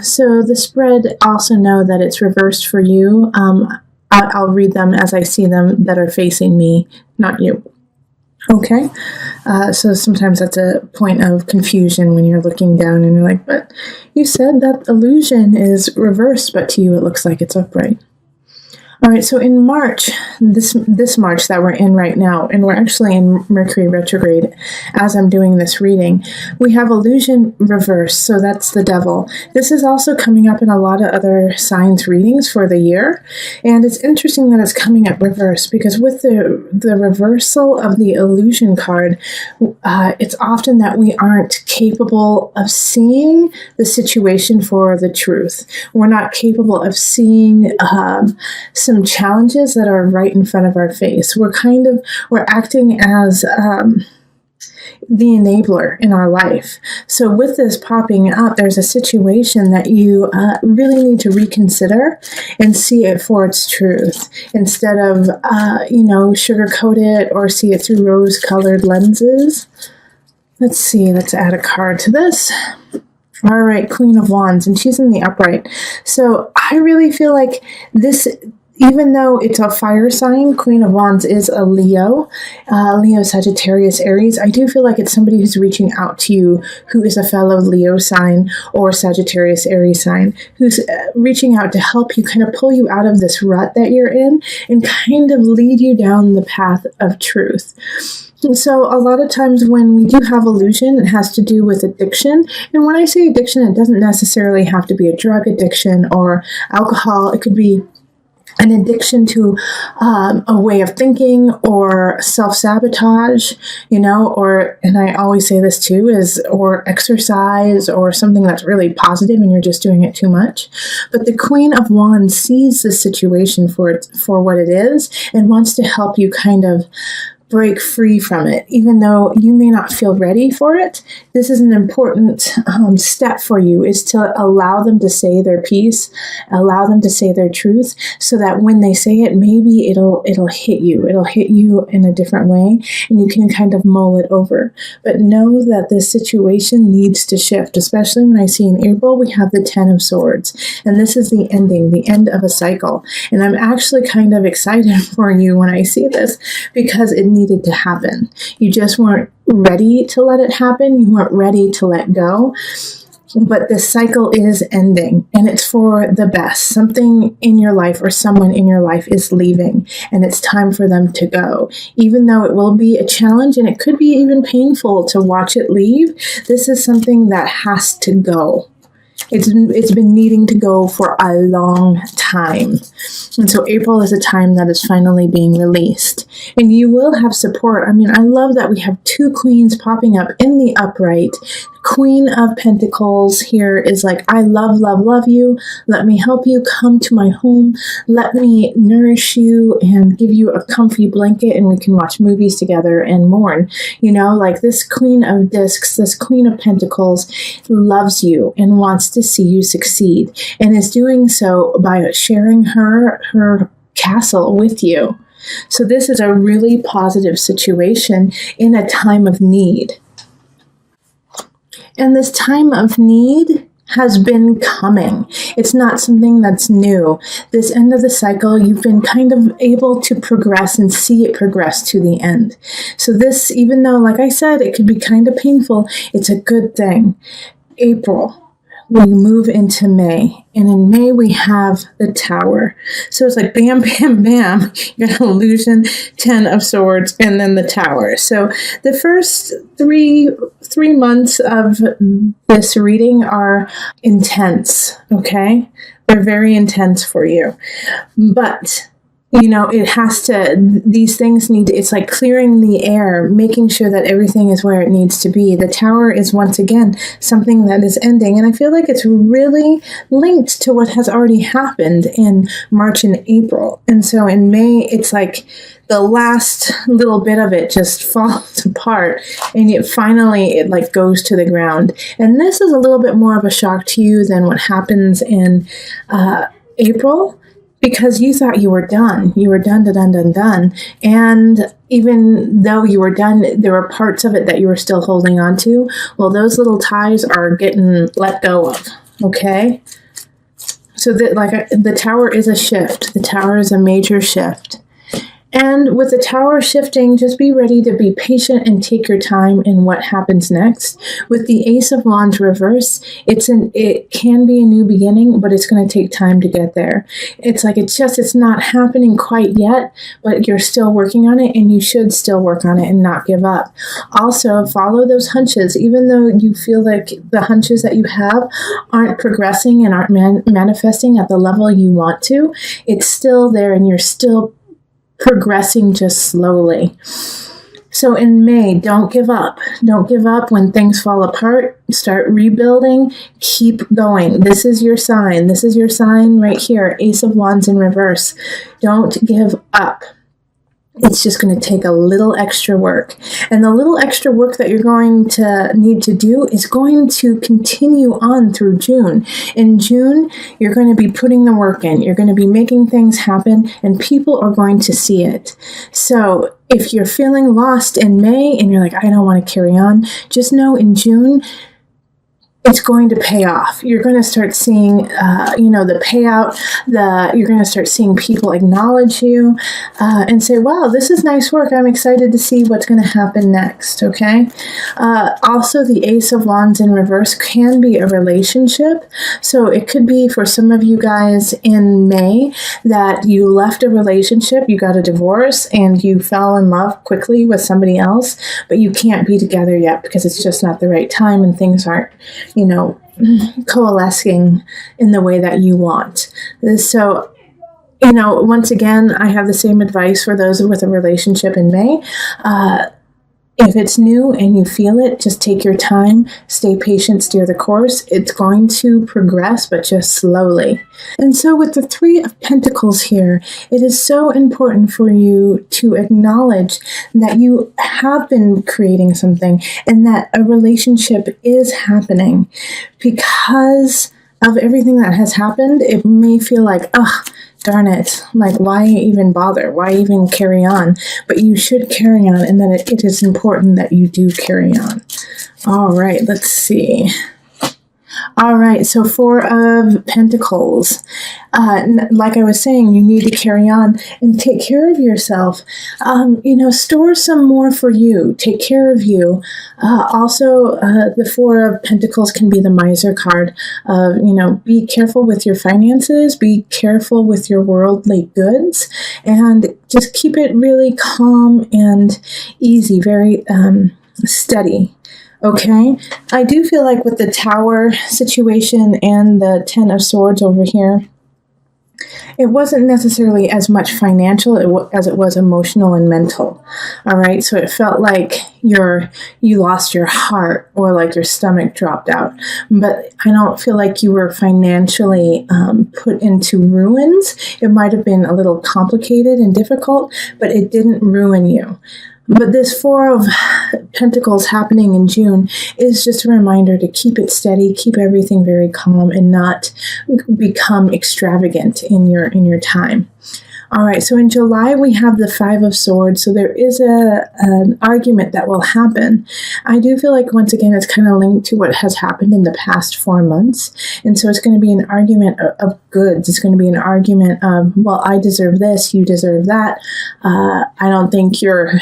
So the spread, also know that it's reversed for you. I'll read them as I see them that are facing me, not you. Okay, so sometimes that's a point of confusion when you're looking down and you're like, but you said that illusion is reversed, but to you it looks like it's upright. All right, so in March, this March that we're in right now, and we're actually in Mercury retrograde as I'm doing this reading, we have illusion reversed, so that's the devil. This is also coming up in a lot of other signs readings for the year, and it's interesting that it's coming up reversed because with the reversal of the illusion card, it's often that we aren't capable of seeing the situation for the truth. We're not capable of seeing some challenges that are right in front of our face. We're acting as the enabler in our life. So with this popping up, there's a situation that you really need to reconsider and see it for its truth instead of, sugarcoat it or see it through rose-colored lenses. Let's see, let's add a card to this. All right, Queen of Wands, and she's in the upright. So I really feel like this, even though it's a fire sign, Queen of Wands is a Leo, Sagittarius, Aries. I do feel like it's somebody who's reaching out to you who is a fellow Leo sign or Sagittarius, Aries sign, who's reaching out to help you kind of pull you out of this rut that you're in and kind of lead you down the path of truth. So a lot of times when we do have illusion, it has to do with addiction. And when I say addiction, it doesn't necessarily have to be a drug addiction or alcohol. It could be an addiction to a way of thinking or self-sabotage, and I always say this too, or exercise or something that's really positive and you're just doing it too much. But the Queen of Wands sees the situation for what it is and wants to help you kind of break free from it. Even though you may not feel ready for it, this is an important step for you, is to allow them to say their piece, allow them to say their truth, so that when they say it, maybe it'll hit you. It'll hit you in a different way, and you can kind of mull it over. But know that this situation needs to shift, especially when I see in April, we have the 10 of Swords, and this is the end of a cycle. And I'm actually kind of excited for you when I see this, because it needed to happen. You just weren't ready to let it happen. You weren't ready to let go. But the cycle is ending, and it's for the best. Something in your life or someone in your life is leaving, and it's time for them to go. Even though it will be a challenge and it could be even painful to watch it leave, this is something that has to go. It's been needing to go for a long time. And so April is a time that is finally being released. And you will have support. I mean, I love that we have two queens popping up in the upright. Queen of Pentacles here is like, I love, love, love you. Let me help you. Come to my home. Let me nourish you and give you a comfy blanket, and we can watch movies together and mourn. Like this Queen of Discs, this Queen of Pentacles loves you and wants to see you succeed, and is doing so by sharing her castle with you. So this is a really positive situation in a time of need. And this time of need has been coming. It's not something that's new. This end of the cycle, you've been kind of able to progress and see it progress to the end. So this, even though, like I said, it could be kind of painful, it's a good thing. April, we move into May, and in May we have the Tower. So it's like bam, bam, bam. You got illusion, 10 of Swords, and then the Tower. So the first three months of this reading are intense, okay? They're very intense for you. But it has to, these things need to, it's like clearing the air, making sure that everything is where it needs to be. The Tower is once again something that is ending. And I feel like it's really linked to what has already happened in March and April. And so in May, it's like the last little bit of it just falls apart, and it like goes to the ground. And this is a little bit more of a shock to you than what happens in April, because you thought you were done. You were done. And even though you were done, there were parts of it that you were still holding on to. Well, those little ties are getting let go of. Okay? So that the Tower is a shift. The Tower is a major shift. And with the Tower shifting, just be ready to be patient and take your time in what happens next. With the Ace of Wands reverse, it can be a new beginning, but it's going to take time to get there. It's not happening quite yet, but you're still working on it, and you should still work on it and not give up. Also, follow those hunches. Even though you feel like the hunches that you have aren't progressing and aren't manifesting at the level you want to, it's still there, and you're still progressing just slowly. So in May, don't give up. Don't give up when things fall apart. Start rebuilding. Keep going. This is your sign. This is your sign right here. Ace of Wands in reverse. Don't give up. It's just going to take a little extra work. And the little extra work that you're going to need to do is going to continue on through June. In June, you're going to be putting the work in. You're going to be making things happen, and people are going to see it. So if you're feeling lost in May and you're like, I don't want to carry on, just know in June, it's going to pay off. You're going to start seeing, the payout. You're going to start seeing people acknowledge you and say, wow, this is nice work. I'm excited to see what's going to happen next, okay? Also, the Ace of Wands in reverse can be a relationship. So it could be for some of you guys in May that you left a relationship, you got a divorce, and you fell in love quickly with somebody else, but you can't be together yet because it's just not the right time and things aren't coalescing in the way that you want. So, once again, I have the same advice for those with a relationship in May. If it's new and you feel it, just take your time, stay patient, steer the course. It's going to progress, but just slowly. And so with the Three of Pentacles here, it is so important for you to acknowledge that you have been creating something and that a relationship is happening. Because of everything that has happened, it may feel like, darn it, like why even bother? Why even carry on? But you should carry on, and that it is important that you do carry on. All right, let's see. All right, so Four of Pentacles. Like I was saying, you need to carry on and take care of yourself. Store some more for you. Take care of you. Also, the Four of Pentacles can be the miser card of, be careful with your finances, be careful with your worldly goods, and just keep it really calm and easy, very steady. Okay, I do feel like with the Tower situation and the Ten of Swords over here, it wasn't necessarily as much financial as it was emotional and mental. All right, so it felt like you lost your heart or like your stomach dropped out. But I don't feel like you were financially put into ruins. It might have been a little complicated and difficult, but it didn't ruin you. But this Four of Pentacles happening in June is just a reminder to keep it steady, keep everything very calm, and not become extravagant in your time. All right, so in July, we have the Five of Swords, so there is an argument that will happen. I do feel like, once again, it's kind of linked to what has happened in the past 4 months, and so it's going to be an argument of goods. It's going to be an argument of, well, I deserve this, you deserve that. I don't think you're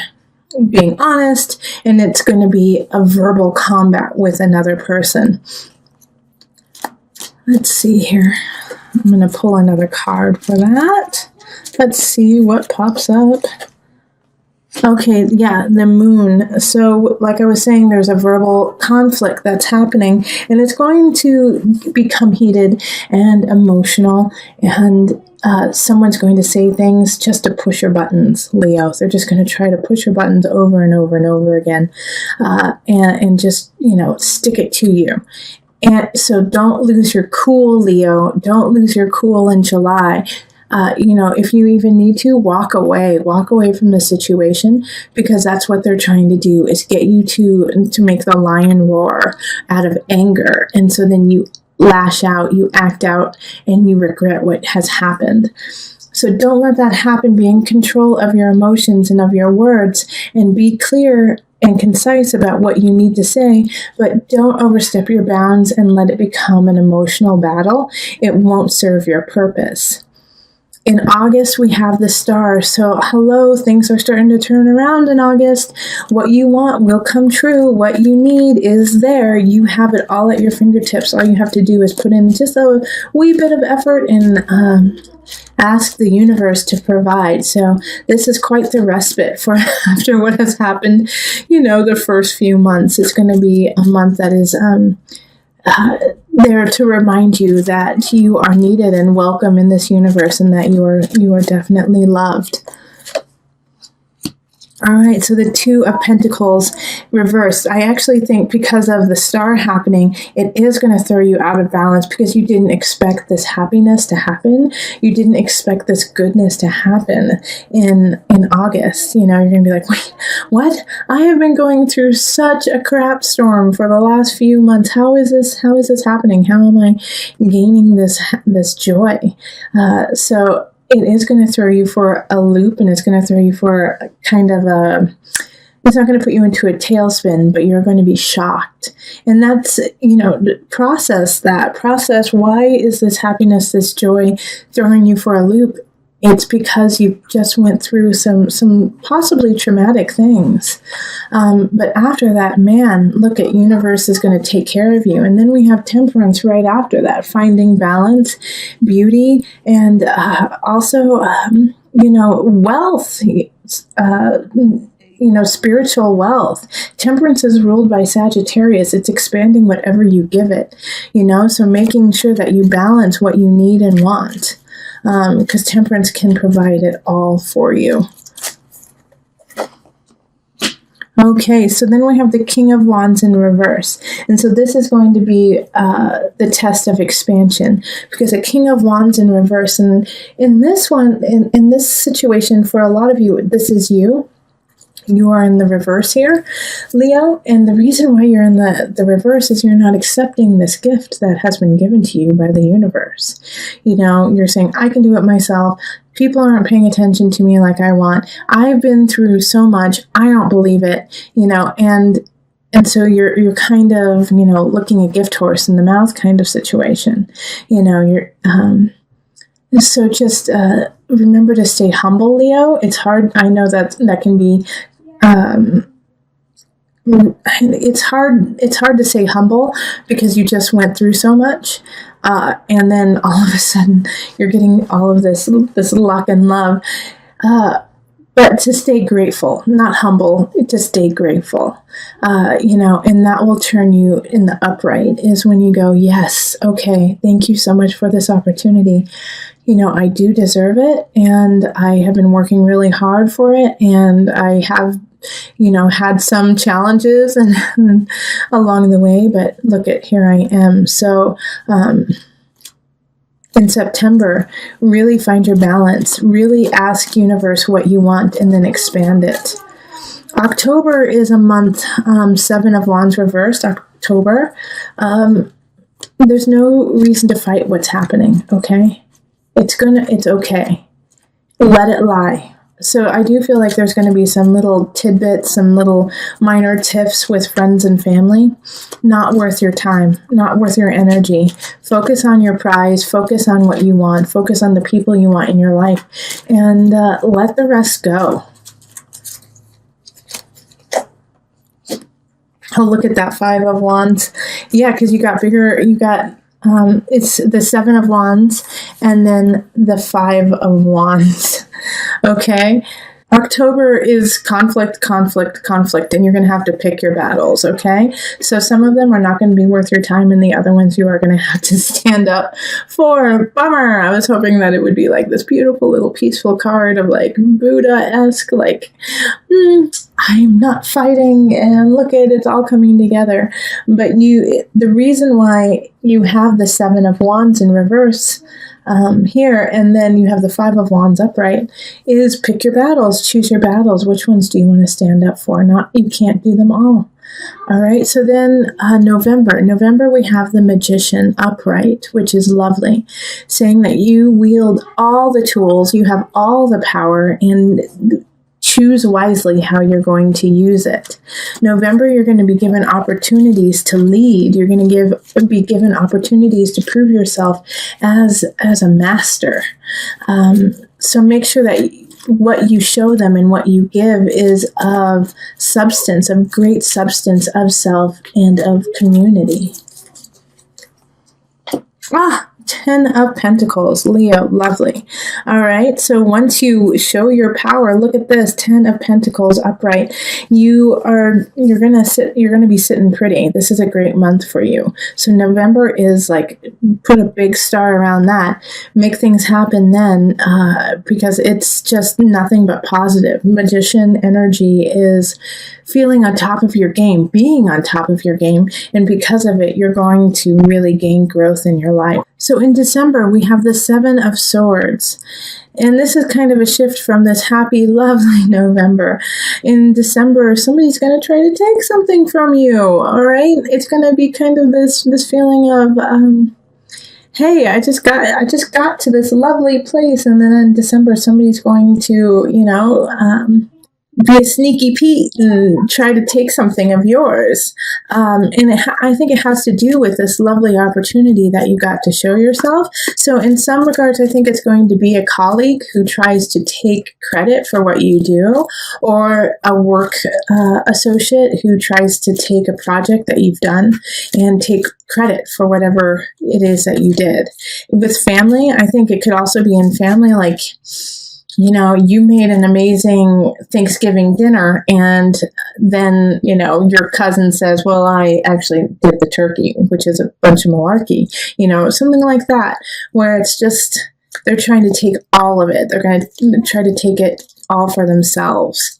being honest, and it's going to be a verbal combat with another person. Let's see here. I'm going to pull another card for that. Let's see what pops up. Okay, yeah, the Moon. So, like I was saying, there's a verbal conflict that's happening, and it's going to become heated and emotional, and someone's going to say things just to push your buttons, Leo. They're just going to try to push your buttons over and over and over again, and just, stick it to you. And so don't lose your cool, Leo. Don't lose your cool in July. If you even need to, walk away from the situation, because that's what they're trying to do, is get you to make the lion roar out of anger. And so then you lash out, you act out, and you regret what has happened. So don't let that happen. Be in control of your emotions and of your words, and be clear and concise about what you need to say, but don't overstep your bounds and let it become an emotional battle. It won't serve your purpose. In August, we have the star. So, hello, things are starting to turn around in August. What you want will come true. What you need is there. You have it all at your fingertips. All you have to do is put in just a wee bit of effort and ask the universe to provide. So this is quite the respite for after what has happened, the first few months. It's going to be a month that is there to remind you that you are needed and welcome in this universe, and that you are definitely loved. All right, so the Two of Pentacles reversed. I actually think because of the star happening, it is going to throw you out of balance because you didn't expect this happiness to happen. You didn't expect this goodness to happen in August. You're going to be like, wait, what? I have been going through such a crap storm for the last few months. How is this happening? How am I gaining this joy? So it is going to throw you for a loop, and it's going to throw you for kind of it's not going to put you into a tailspin, but you're going to be shocked. And that's, process that. Process, why is this happiness, this joy throwing you for a loop? It's because you just went through some possibly traumatic things. But after that, man, look at universe is going to take care of you. And then we have temperance right after that, finding balance, beauty, and also, wealth, spiritual wealth. Temperance is ruled by Sagittarius. It's expanding whatever you give it, so making sure that you balance what you need and want. Because temperance can provide it all for you. Okay, so then we have the King of Wands in reverse. And so this is going to be the test of expansion, because a King of Wands in reverse. And in this one, in this situation, for a lot of you, this is you. You are in the reverse here, Leo, and the reason why you're in the reverse is you're not accepting this gift that has been given to you by the universe. You're saying, I can do it myself. People aren't paying attention to me like I want. I've been through so much. I don't believe it, and so you're kind of, looking a gift horse in the mouth kind of situation. So just remember to stay humble, Leo. It's hard. I know that can be it's hard to stay humble because you just went through so much, and then all of a sudden you're getting all of this luck and love, but to stay grateful, not humble, to stay grateful, and that will turn you in the upright, is when you go, yes, okay, thank you so much for this opportunity. I do deserve it, and I have been working really hard for it, and I have, had some challenges and along the way, but look at, here I am. So, in September, really find your balance, really ask universe what you want, and then expand it. October is a month, Seven of Wands reversed, October. There's no reason to fight what's happening, okay? It's okay. Let it lie. So I do feel like there's going to be some little tidbits, some little minor tiffs with friends and family. Not worth your time, not worth your energy. Focus on your prize, focus on what you want, focus on the people you want in your life, and let the rest go. Oh, look at that Five of Wands. Yeah, because you got it's the Seven of Wands and then the Five of Wands. Okay. October is conflict, and you're going to have to pick your battles, okay? So some of them are not going to be worth your time, and the other ones you are going to have to stand up for. Bummer! I was hoping that it would be like this beautiful little peaceful card of like Buddha-esque, like, I'm not fighting, and look at it's all coming together. But the reason why you have the Seven of Wands in reverse here, and then you have the Five of Wands upright, is pick your battles, choose your battles. Which ones do you want to stand up for? You can't do them all. All right, so then November we have the Magician upright, which is lovely, saying that you wield all the tools, you have all the power, and choose wisely how you're going to use it. November, you're going to be given opportunities to lead. You're going to be given opportunities to prove yourself as a master. So make sure that what you show them and what you give is of substance, of great substance, of self and of community. 10 of Pentacles, Leo, lovely. All right, so once you show your power, look at this, 10 of Pentacles upright. You're gonna be sitting pretty. This is a great month for you. So November is like, put a big star around that. Make things happen then, because it's just nothing but positive. Magician energy is feeling on top of your game, being on top of your game, and because of it, you're going to really gain growth in your life. So in December, we have the 7 of Swords. And this is kind of a shift from this happy, lovely November. In December, somebody's going to try to take something from you, all right? It's going to be kind of this feeling of, hey, I just got to this lovely place. And then in December, somebody's going to, be a sneaky Pete and try to take something of yours. And I think it has to do with this lovely opportunity that you got to show yourself. So in some regards, I think it's going to be a colleague who tries to take credit for what you do, or a work associate who tries to take a project that you've done and take credit for whatever it is that you did. With family, I think it could also be in family, like, you made an amazing Thanksgiving dinner, and then, your cousin says, well, I actually did the turkey, which is a bunch of malarkey, something like that, where it's just, they're trying to take all of it. They're going to try to take it all for themselves.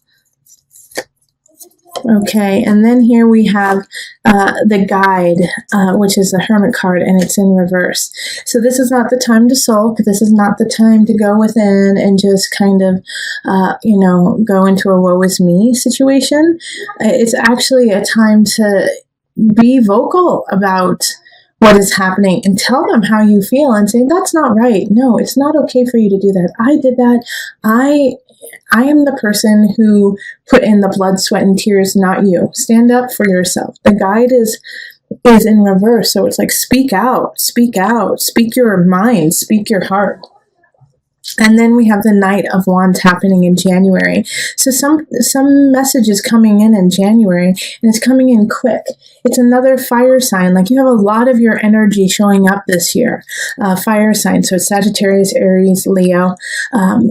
Okay, and then here we have the Guide, which is the Hermit card, and it's in reverse. So this is not the time to sulk. This is not the time to go within and just kind of, go into a woe is me situation. It's actually a time to be vocal about what is happening and tell them how you feel and say, that's not right. No, it's not okay for you to do that. I did that. I am the person who put in the blood, sweat, and tears, not you. Stand up for yourself. The Guide is in reverse. So it's like, speak out, speak your mind, speak your heart. And then we have the Knight of Wands happening in January. So some message is coming in January, and it's coming in quick. It's another fire sign. Like, you have a lot of your energy showing up this year. Fire sign. So it's Sagittarius, Aries, Leo,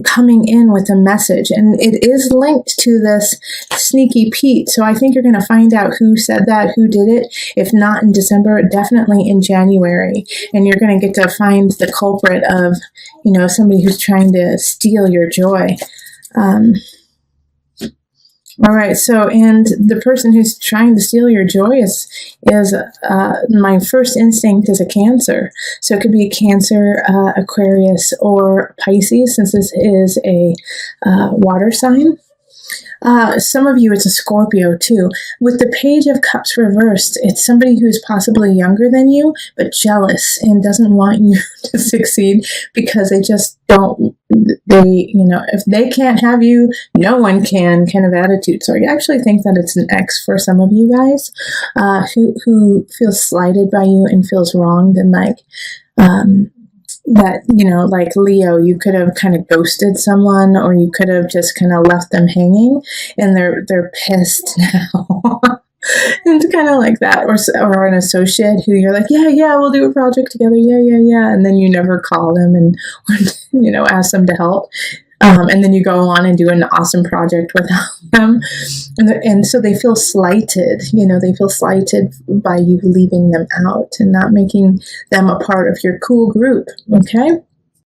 coming in with a message. And it is linked to this sneaky Pete. So I think you're going to find out who said that, who did it. If not in December, definitely in January. And you're going to get to find the culprit of, somebody who's trying to steal your joy. All right, so, and the person who's trying to steal your joy is my first instinct is a Cancer. So it could be a Cancer, Aquarius, or Pisces, since this is a water sign. Some of you, it's a Scorpio too. With the Page of Cups reversed, it's somebody who's possibly younger than you, but jealous and doesn't want you to succeed because they just don't, if they can't have you, no one can kind of attitude. So I actually think that it's an X for some of you guys, who feels slighted by you and feels wronged, and that, like Leo, you could have kind of ghosted someone, or you could have just kind of left them hanging, and they're pissed now. It's kind of like that. Or an associate who you're like, yeah, we'll do a project together. Yeah. And then you never call them and, ask them to help. And then you go on and do an awesome project without them. And so they feel slighted, they feel slighted by you leaving them out and not making them a part of your cool group. Okay.